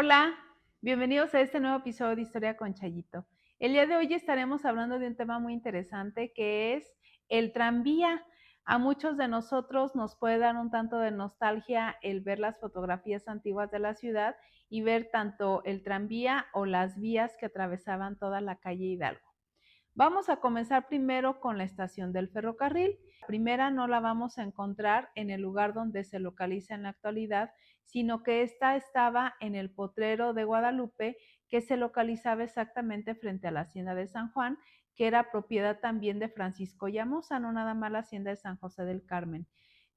Hola, bienvenidos a este nuevo episodio de Historia con Chayito. El día de hoy estaremos hablando de un tema muy interesante que es el tranvía. A muchos de nosotros nos puede dar un tanto de nostalgia el ver las fotografías antiguas de la ciudad y ver tanto el tranvía o las vías que atravesaban toda la calle Hidalgo. Vamos a comenzar primero con la estación del ferrocarril. La primera no la vamos a encontrar en el lugar donde se localiza en la actualidad, sino que esta estaba en el Potrero de Guadalupe, que se localizaba exactamente frente a la hacienda de San Juan, que era propiedad también de Francisco Llamosa, no nada más la hacienda de San José del Carmen.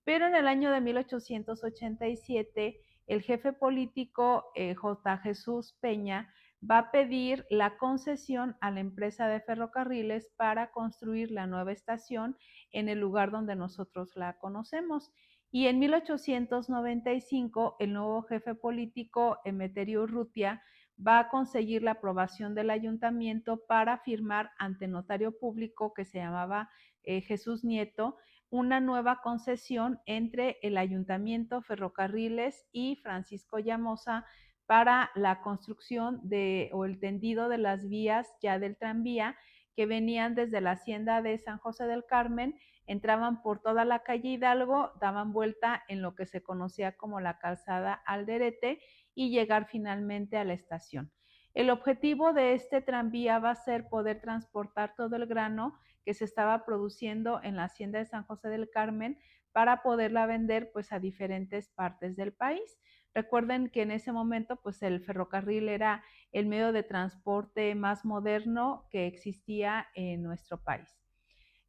Pero en el año de 1887, el jefe político J. Jesús Peña va a pedir la concesión a la empresa de ferrocarriles para construir la nueva estación en el lugar donde nosotros la conocemos. Y en 1895, el nuevo jefe político, Emeterio Urrutia, va a conseguir la aprobación del ayuntamiento para firmar ante notario público que se llamaba Jesús Nieto, una nueva concesión entre el ayuntamiento, ferrocarriles y Francisco Llamosa para la construcción o el tendido de las vías ya del tranvía que venían desde la hacienda de San José del Carmen, entraban por toda la calle Hidalgo, daban vuelta en lo que se conocía como la calzada Alderete y llegar finalmente a la estación. El objetivo de este tranvía va a ser poder transportar todo el grano que se estaba produciendo en la hacienda de San José del Carmen para poderla vender pues a diferentes partes del país. Recuerden que en ese momento pues el ferrocarril era el medio de transporte más moderno que existía en nuestro país.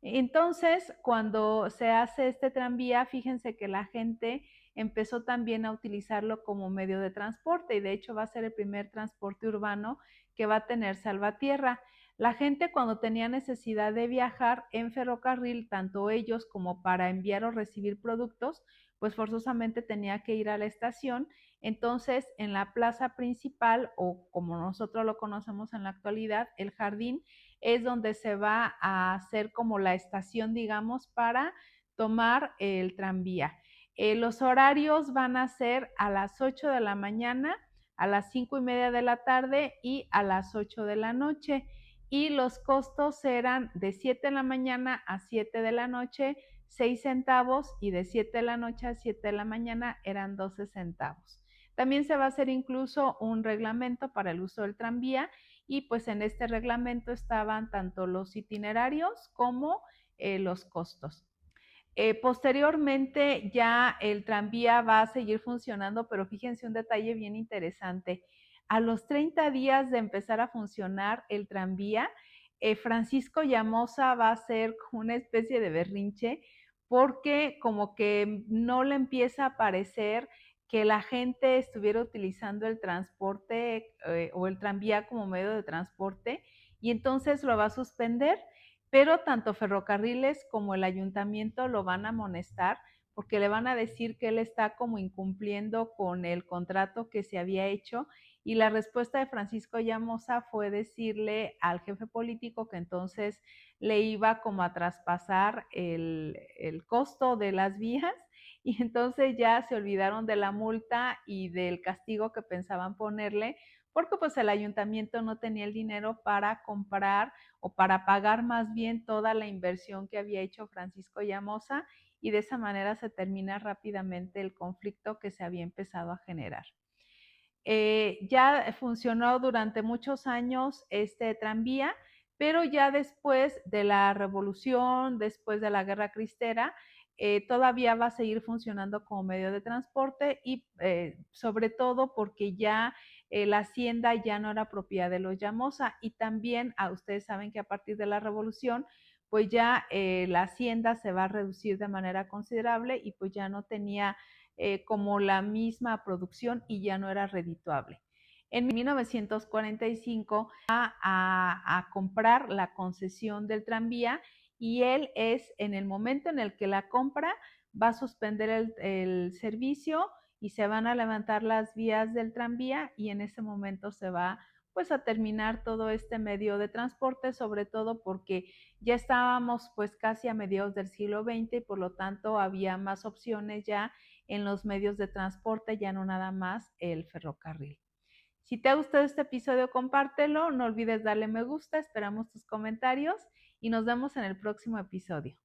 Entonces, cuando se hace este tranvía, fíjense que la gente empezó también a utilizarlo como medio de transporte y de hecho va a ser el primer transporte urbano que va a tener Salvatierra. La gente cuando tenía necesidad de viajar en ferrocarril, tanto ellos como para enviar o recibir productos, pues forzosamente tenía que ir a la estación. Entonces, en la plaza principal, o como nosotros lo conocemos en la actualidad, el jardín, es donde se va a hacer como la estación, digamos, para tomar el tranvía. Los horarios van a ser a las 8 de la mañana, a las 5:30 de la tarde y a las 8 de la noche. Y los costos eran de 7 de la mañana a 7 de la noche, 6 centavos, y de 7 de la noche a 7 de la mañana eran 12 centavos. También se va a hacer incluso un reglamento para el uso del tranvía y pues en este reglamento estaban tanto los itinerarios como los costos. Posteriormente ya el tranvía va a seguir funcionando, pero fíjense un detalle bien interesante. A los 30 días de empezar a funcionar el tranvía, Francisco Llamosa va a hacer una especie de berrinche porque como que no le empieza a parecer que la gente estuviera utilizando el transporte o el tranvía como medio de transporte y entonces lo va a suspender, pero tanto ferrocarriles como el ayuntamiento lo van a amonestar porque le van a decir que él está como incumpliendo con el contrato que se había hecho, y la respuesta de Francisco Llamosa fue decirle al jefe político que entonces le iba como a traspasar el costo de las vías, y entonces ya se olvidaron de la multa y del castigo que pensaban ponerle, porque pues el ayuntamiento no tenía el dinero para comprar o para pagar más bien toda la inversión que había hecho Francisco Llamosa, y de esa manera se termina rápidamente el conflicto que se había empezado a generar. Ya funcionó durante muchos años este tranvía, pero ya después de la revolución, después de la guerra cristera, todavía va a seguir funcionando como medio de transporte y sobre todo porque ya la hacienda ya no era propiedad de los Llamosa, y también ustedes saben que a partir de la revolución pues ya la hacienda se va a reducir de manera considerable y pues ya no tenía como la misma producción y ya no era redituable. En 1945 va a comprar la concesión del tranvía, y él es, en el momento en el que la compra, va a suspender el servicio y se van a levantar las vías del tranvía, y en ese momento se va pues a terminar todo este medio de transporte, sobre todo porque ya estábamos pues casi a mediados del siglo XX y por lo tanto había más opciones ya en los medios de transporte, ya no nada más el ferrocarril. Si te ha gustado este episodio, compártelo, no olvides darle me gusta, esperamos tus comentarios y nos vemos en el próximo episodio.